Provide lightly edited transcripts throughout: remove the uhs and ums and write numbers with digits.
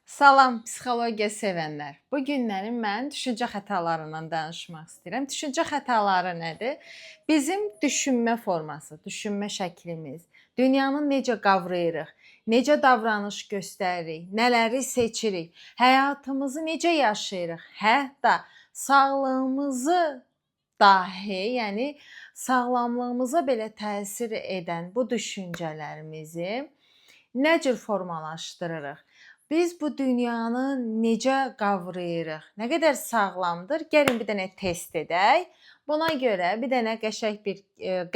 Salam, psixologiya sevənlər. Bu günləri mən düşüncə xətalarından danışmaq istəyirəm. Düşüncə xətaları nədir? Bizim düşünmə forması, düşünmə şəklimiz, dünyanı necə qavrayırıq, necə davranış göstəririk, nələri seçirik, həyatımızı necə yaşayırıq, hətta sağlığımızı dahi, yəni sağlamlığımıza belə təsir edən bu düşüncələrimizi nə cür formalaşdırırıq? Biz bu dünyanı necə qavrayırıq? Nə qədər sağlamdır? Gəlin bir dənə test edək. Buna görə bir dənə qəşəng bir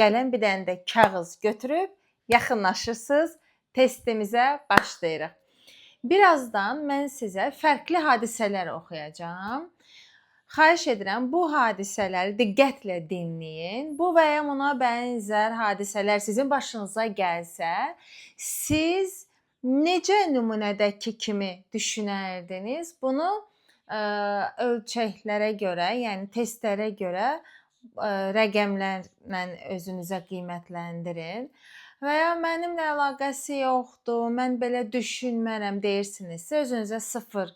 qələm, bir dənə də kağız götürüb yaxınlaşırsınız. Testimizə başlayırıq. Birazdan mən sizə fərqli hadisələr oxuyacağam. Xahiş edirəm bu hadisələri diqqətlə dinləyin. Bu və ya buna bənzər hadisələr sizin başınıza gəlsə, siz necə nümunədəki kimi düşünərdiniz? Bunu ölçəklərə görə, yəni testlərə görə rəqəmlərlə özünüzə qiymətləndirin. Və ya mənimlə əlaqəsi yoxdur, mən belə düşünmərəm deyirsinizsə, özünüzə 0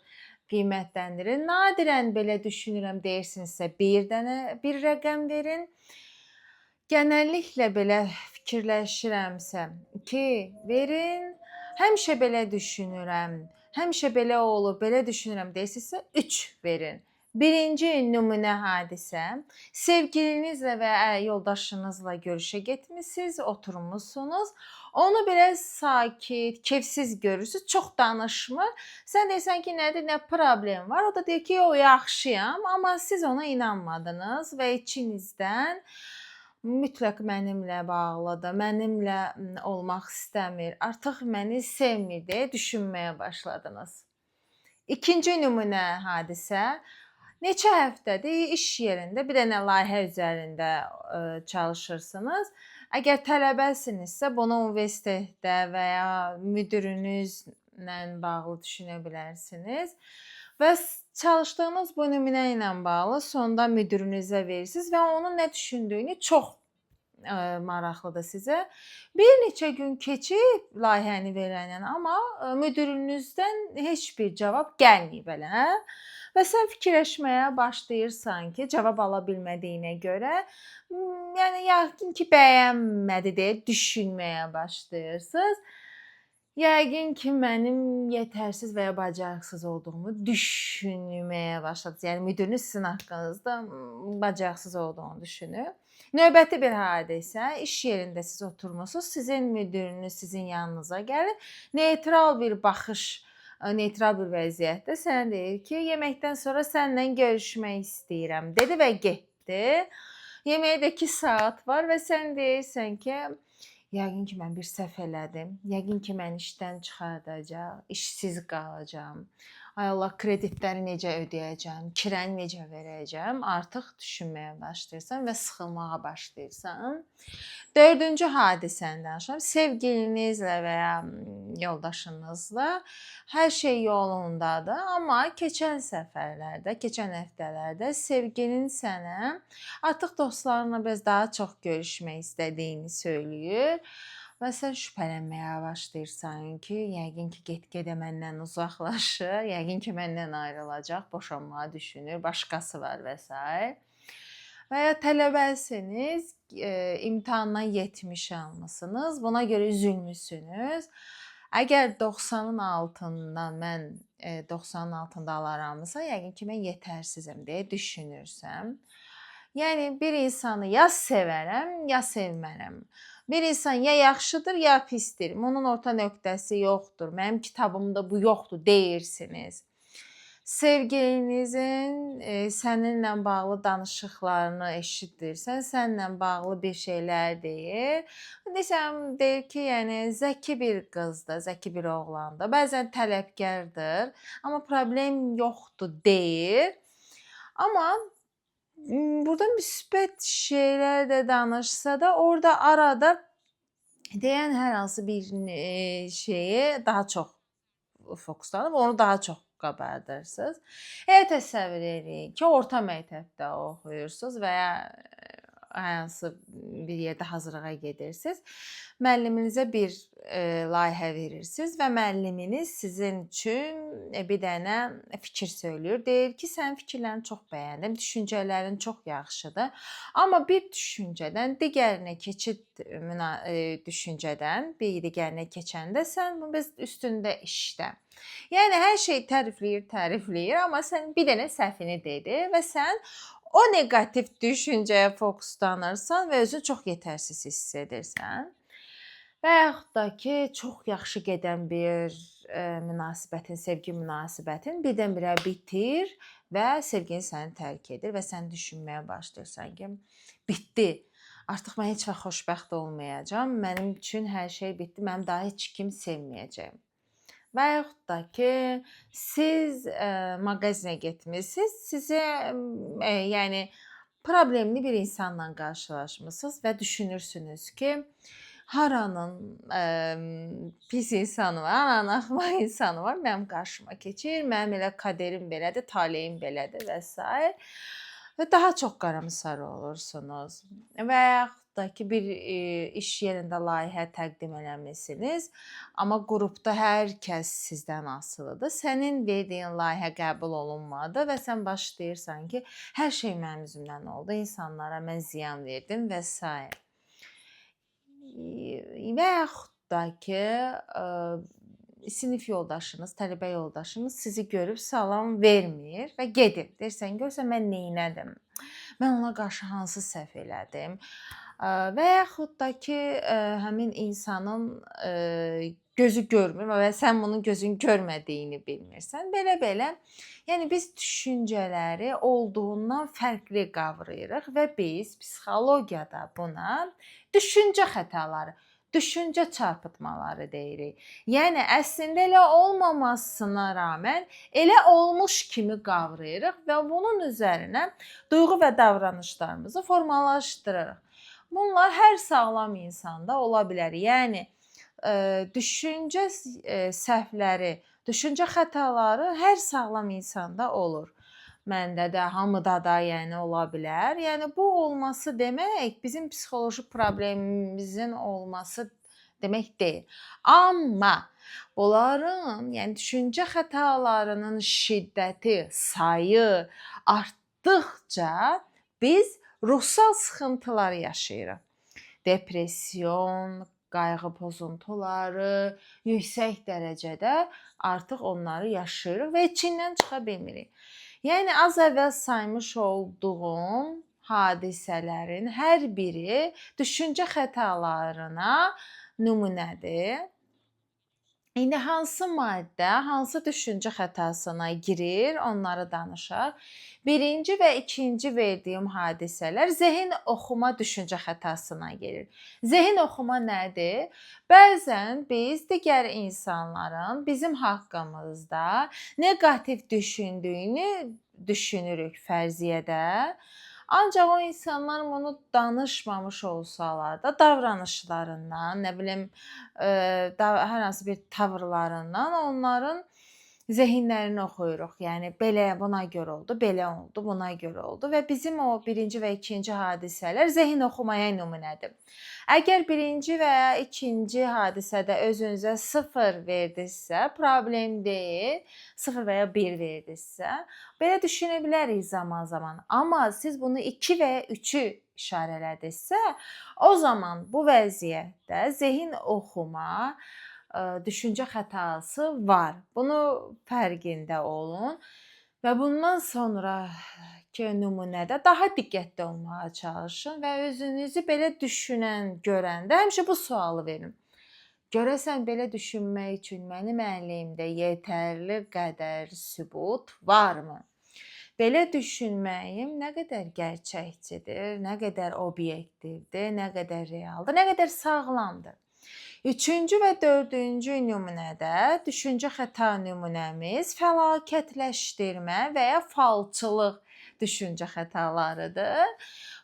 qiymətləndirin. Nadirən belə düşünürəm deyirsinizsə, bir rəqəm verin. Genəlliklə belə fikirləşirəmsə 2 verin. Həmişə belə düşünürəm, həmişə belə olur, belə düşünürəm deyirsinizsə 3 verin. Birinci nümunə hadisə, sevgilinizlə və ya yoldaşınızla görüşə getmisiniz, oturmusunuz. Onu belə sakit, keyfsiz görürsüz, çox danışmır. Sən deyirsən ki, nədir, nə problem var? O da deyir ki, o yaxşıyam, amma siz ona inanmadınız və içinizdən mütləq mənimlə bağlıdır, mənimlə olmaq istəmir, artıq məni sevmir deyə düşünməyə başladınız. İkinci nümunə hadisə, neçə həftədir iş yerində bir dənə layihə üzərində çalışırsınız. Əgər tələbəsinizsə, bunu universitetdə və ya müdirinizlə bağlı düşünə bilərsiniz. Və çalışdığınız bu nümunə ilə bağlı sonda müdirinizə verirsiniz və onun nə düşündüyünü çox maraqlıdır sizə. Bir neçə gün keçib layihəni verəndən, amma müdirinizdən heç bir cavab gəlməyib elə. Və sən fikirləşməyə başlayırsan ki, cavab ala bilmədiyinə görə, yəni yəqin ki, bəyənmədi deyə düşünməyə başlayırsınız. Yəqin ki, mənim yetərsiz və ya bacarıqsız olduğumu düşünməyə başladınız. Yəni müdiriniz sizin haqqınızda bacarıqsız olduğunu düşünür. Növbəti bir hadisə, iş yerində siz oturmusunuz, sizin müdiriniz sizin yanınıza gəlir, neytral bir baxış, neytral bir vəziyyətdə sənə deyir ki, yeməkdən sonra səninlə görüşmək istəyirəm, dedi və getdi. Yeməyə də 2 saat var və sən deyirsən ki, yəqin ki, mən bir səhv elədim. Yəqin ki, mən işdən çıxardacaq, işsiz qalacağam. Ay Allah, kreditləri necə ödəyəcəm, kirəni necə verəcəm? Artıq düşünməyə başlayırsan və sıxılmağa başlayırsan. Dördüncü hadisəni danışıram. Sevgilinizlə və ya yoldaşınızla hər şey yolundadır, amma keçən səfərlərdə, keçən həftələrdə sevgilin sənə artıq dostlarınla biraz daha çox görüşmək istədiyini söyləyir. Və sən şübhələnməyə başlayırsan ki, yəqin ki, get-gedə məndən uzaqlaşır, yəqin ki, məndən ayrılacaq, boşanmağı düşünür, başqası var və s. Və ya tələbəsiniz, imtahandan 70 almısınız, buna görə üzülmüsünüz. Əgər 90-ın altından mən 90-ın altında alaramsa, yəqin ki, mən yetərsizəm deyə düşünürsəm. Yəni bir insanı ya sevərəm, ya sevmərəm. Bir insan ya yaxşıdır, ya pisdir. Bunun orta nöqtəsi yoxdur. Mənim kitabımda bu yoxdur deyirsiniz. Sevgilinizin səninlə bağlı danışıqlarını eşidirsən, səninlə bağlı bir şeylər deyir. Desəm, deyir ki, yəni zəki bir qızdır, zəki bir oğlandır. Bəzən tələbkardır, amma problem yoxdur deyir. Amma burada müsbət şeylər də danışsa da, orada arada deyən hər hansı bir şeyi daha çox fokuslanıb, onu daha çox qabardırsınız. Təsəvvür edin ki, orta məktəbdə oxuyursunuz və ya hansı bir yerdə hazırlığa gedirsiniz. Müəlliminizə bir layihə verirsiniz və müəlliminiz sizin üçün bir dənə fikir söyləyir. Deyir ki, sənin fikirlərini çox bəyəndim, düşüncələrin çox yaxşıdır. Amma bir düşüncədən digərinə düşüncədən bir digərinə keçəndə sən bu biz üstündə işlə. Yəni hər şey tərifləyir, amma sən bir dənə səhvini dedi və sən o neqativ düşüncəyə fokuslanırsan və özünü çox yetərsiz hiss edirsən. Və yaxud da ki, çox yaxşı gedən bir münasibətin, sevgi münasibətin birdən-birə bitir və sevgin səni tərk edir və sən düşünməyə başlayırsan ki, bitdi. Artıq mən heç vaxt xoşbəxt olmayacağam. Mənim üçün hər şey bitdi. Mənim daha heç kim sevməyəcək. Və yaxud da ki, siz mağazinə getmisiniz, sizə yəni problemli bir insanla qarşılaşmısınız və düşünürsünüz ki, haranın pis insanı var, haranın axmaq insanı var, mənim qarşıma keçir, mənim elə kaderim belədir, taleyim belədir və s. Və daha çox qaramsar olursunuz. Və yaxud da ki, bir iş yerində layihə təqdim eləmisiniz, amma qrupda hər kəs sizdən asılıdır. Sənin verdiyin layihə qəbul olunmadı və sən başlayırsan ki, hər şey mənim üzümdən oldu, insanlara mən ziyan verdim və s. Və yaxud da ki, sinif yoldaşınız, tələbə yoldaşınız sizi görüb salam vermir və gedir. Deyirsən, görsən mən neynədim? Mən ona qarşı hansı səhv elədim? Və yaxud da ki, həmin insanın gözü görmür və sən bunun gözün görmədiyini bilmirsən. Belə-belə, yəni biz düşüncələri olduğundan fərqli qavrayırıq və biz psixologiyada buna düşüncə xətaları, düşüncə çarpıtmaları deyirik. Yəni əslində elə olmamasına rağmen elə olmuş kimi qavrayırıq və bunun üzərinə duyğu və davranışlarımızı formalaşdırırıq. Bunlar hər sağlam insanda ola bilər. Yəni düşüncə səhvləri, düşüncə xətaları hər sağlam insanda olur. Məndə də, hamıda da yəni ola bilər. Yəni bu olması demək bizim psixoloji problemimizin olması demək deyil. Amma bunların, yəni düşüncə xətalarının şiddəti, sayı artdıqca biz ruhsal sıxıntılar yaşayırıq. Depression, qayğı pozuntuları yüksək dərəcədə artıq onları yaşayırıq və içindən çıxa bilmirik. Yəni az əvvəl saymış olduğum hadisələrin hər biri düşüncə xətalarına nümunədir. İndi hansı maddə, hansı düşüncə xətasına girir, onları danışaq. Birinci və ikinci verdiyim hadisələr zehin oxuma düşüncə xətasına girir. Zehin oxuma nədir? Bəzən biz digər insanların bizim haqqımızda neqativ düşündüyünü düşünürük fərziyyədə. Ancaq o insanlar bunu danışmamış olsalar da davranışlarından, nə bilim, hər hansı bir tavırlarından onların zehinlərini oxuyuruq. Yəni belə buna görə oldu, belə oldu, buna görə oldu və bizim o birinci və ikinci hadisələr zehin oxumaya nümunədir. Əgər birinci və ya ikinci hadisədə özünüzə 0 verdinizsə, problem deyil. 0 və ya 1 verdinizsə, belə düşünə bilərik zaman-zaman. Amma siz bunu 2 və ya 3-ü işarələdinizsə, o zaman bu vəziyyətdə zehin oxuma düşüncə xətası var. Bunu fərqində olun və bundan sonraki nümunədə daha diqqətli olmağa çalışın və özünüzü belə düşünən, görəndə həmişə bu sualı verin. Görəsən belə düşünmək üçün mənim əlimdə yetərli qədər sübut varmı? Belə düşünməyim nə qədər gerçəkçidir, nə qədər obyektivdir, nə qədər realdır, nə qədər sağlamdır. Üçüncü və dördüncü nümunədə düşüncə xəta nümunəmiz fəlakətləşdirmə və ya falçılıq düşüncə xətalarıdır.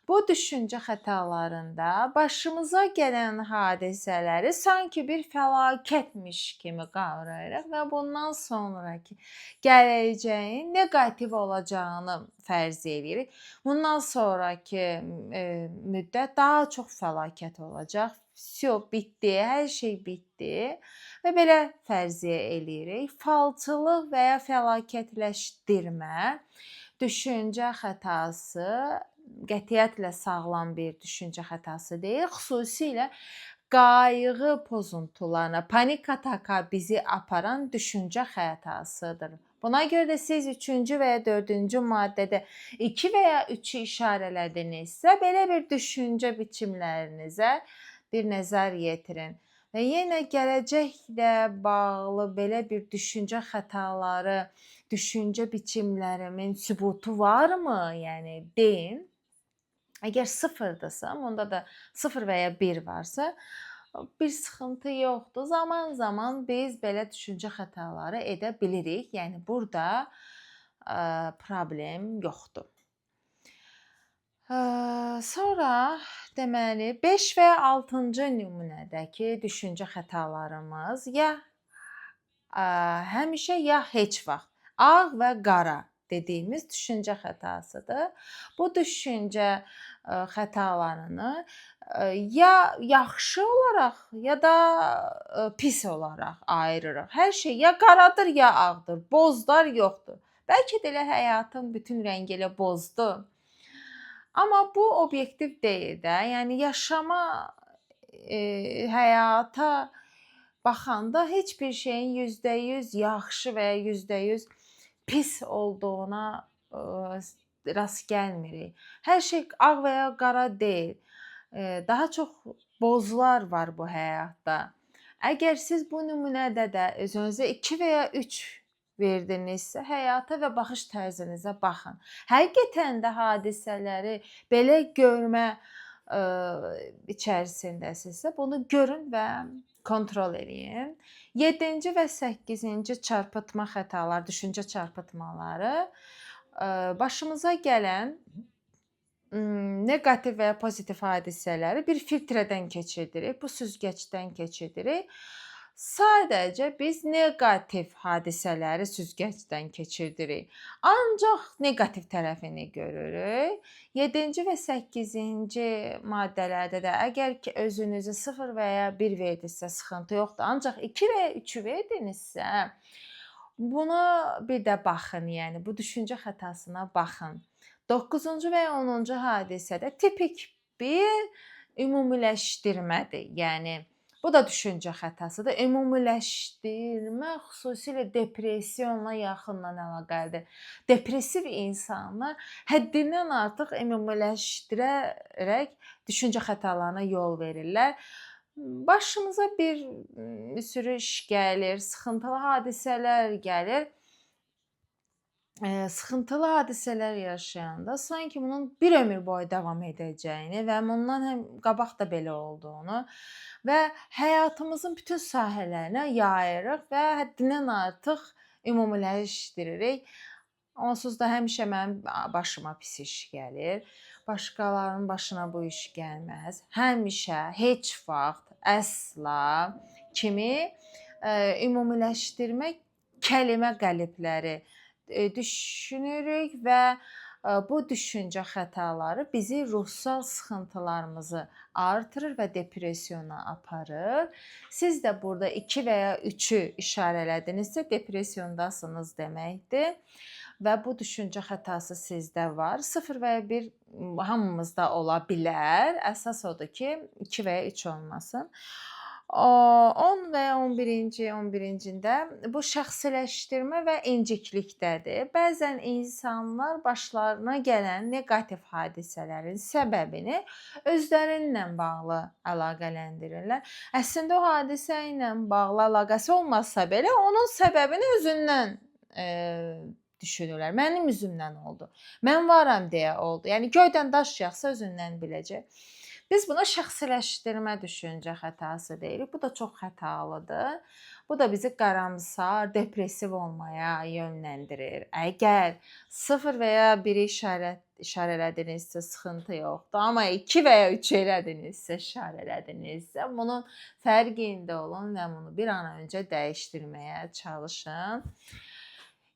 Bu düşüncə xətalarında başımıza gələn hadisələri sanki bir fəlakətmiş kimi qavrayırıq və bundan sonrakı gələcəyin neqativ olacağını fərz edirik. Bundan sonrakı müddət daha çox fəlakət olacaq. Vsyo, bitdi, hər şey bitdi və belə fərziyyə eləyirik. Falçılıq və ya fəlakətləşdirmə düşüncə xətası qətiyyətlə sağlam bir düşüncə xətası deyil. Xüsusilə qayğı pozuntularına, panik ataka bizi aparan düşüncə xətasıdır. Buna görə də siz 3-cü və ya 4-cü maddədə 2 və ya 3-ü işarələdinizsə, belə bir düşüncə biçimlərinizə bir nəzər yetirin. Və yenə gələcəklə bağlı belə bir düşüncə xətaları, düşüncə biçimlərimin sübutu varmı? Yəni deyin. Əgər sıfırdırsa, onda da 0 və ya 1 varsa, bir sıxıntı yoxdur. Zaman-zaman biz belə düşüncə xətaları edə bilirik. Yəni burada problem yoxdur. Sonra deməli 5 və 6-cı nümunədəki düşüncə xətalarımız ya həmişə ya heç vaxt ağ və qara dediyimiz düşüncə xətasıdır. Bu düşüncə xətalarını ya yaxşı olaraq ya da pis olaraq ayırırıq. Hər şey ya qaradır ya ağdır, bozdar yoxdur. Bəlkə də elə həyatın bütün rəngi elə bozdur. Amma bu obyektiv deyil də. Yəni yaşama həyata baxanda heç bir şeyin %100 yaxşı və ya %100 pis olduğuna rast gəlmirik. Hər şey ağ və ya qara deyil. Daha çox bozlar var bu həyatda. Əgər siz bu nümunədə də özünüzə 2 və ya 3 verdinizsə, həyata və baxış tərzinizə baxın. Həqiqətən də hadisələri belə görmə içərisindəsinizsə, bunu görün və kontrol eləyin. 7-ci və 8-ci çarpıtma xətaları, düşüncə çarpıtmaları başımıza gələn neqativ və ya pozitiv hadisələri bir filtrədən keçirdirik, bu süzgəcdən keçirdirik. Sadəcə biz neqativ hadisələri süzgəcdən keçirdirik. Ancaq neqativ tərəfini görürük. 7-ci və 8-ci maddələrdə də əgər ki özünüzü 0 və ya 1 verdinizsə sıxıntı yoxdur. Ancaq 2 və ya 3-ü verdinizsə, buna bir də baxın, yəni bu düşüncə xətasına baxın. 9-cu və ya 10-cu hadisədə tipik bir ümumiləşdirmədir. Yəni bu da düşüncə xətasıdır. Ümumiləşdirmə xüsusilə depressiyonla yaxından əlaqəlidir. Depressiv insanlar həddindən artıq ümumiləşdirərək düşüncə xətalarına yol verirlər. Başımıza bir sürü iş gəlir, sıxıntılı hadisələr gəlir. Sıxıntılı hadisələr yaşayanda sanki bunun bir ömür boyu davam edəcəyini və bundan həm qabaq da belə olduğunu və həyatımızın bütün sahələrinə yayırıq və həddindən artıq ümumiləşdiririk. Onsuz da həmişə mənim başıma pis iş gəlir. Başqalarının başına bu iş gəlməz. Həmişə, heç vaxt, əsla kimi ümumiləşdirmək kəlimə qəlibləri düşünürük və bu düşüncə xətaları bizi ruhsal sıxıntılarımızı artırır və depressiyona aparır. Siz də burada 2 və ya 3-ü işarələdinizsə depressiyondasınız deməkdir. Və bu düşüncə xətası sizdə var. 0 və ya 1 hamımızda ola bilər. Əsas odur ki, 2 və ya 3 olmasın. 10 və ya 11-cində bu şəxsiləşdirmə və inciklikdədir. Bəzən insanlar başlarına gələn neqativ hadisələrin səbəbini özlərinlə bağlı əlaqələndirirlər. Əslində o hadisə ilə bağlı əlaqəsi olmasa belə onun səbəbini özündən düşünürlər. Mənim üzümdən oldu. Mən varam deyə oldu. Yəni göydən daş yağsa özündən biləcək. Biz buna şəxsiləşdirmə düşüncə xətası deyirik. Bu da çox xətalıdır. Bu da bizi qaramsar, depressiv olmaya yönləndirir. Əgər 0 və ya 1-i işarələdinizsə sıxıntı yoxdur, amma 2 və ya 3 elədinizsə, işarələdinizsə, bunun fərqində olun və bunu bir an öncə dəyişdirməyə çalışın.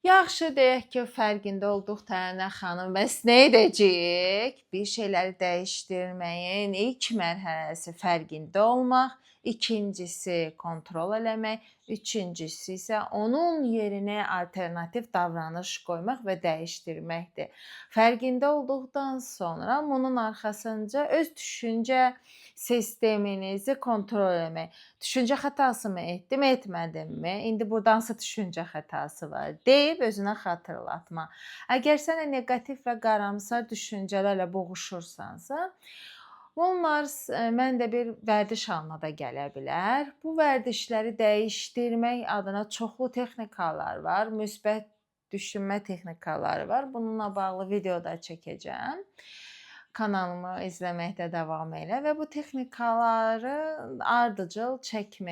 Yaxşı, deyək ki, fərqində olduq Tənnə xanım. Bəs nə edəcəyik? Bir şeyləri dəyişdirməyin ilk mərhələsi fərqində olmaq, ikincisi kontrol eləmək, üçüncüsü isə onun yerinə alternativ davranış qoymaq və dəyişdirməkdir. Fərqində olduqdan sonra bunun arxasınca öz düşüncə sisteminizi kontrol eləmək. Düşüncə xətası mı etdim, etmədimmi? İndi burada hansı düşüncə xətası var? Deyib özünə xatırlatma. Əgər sənə neqativ və qaramsar düşüncələrlə boğuşursansa, bunlar məndə bir vərdiş halına da gələ bilər. Bu vərdişləri dəyişdirmək adına çoxlu texnikalar var, müsbət düşünmə texnikaları var. Bununla bağlı video da çəkəcəm. Kanalımı izləməkdə davam elə və bu texnikaları ardıcıl çəkməyə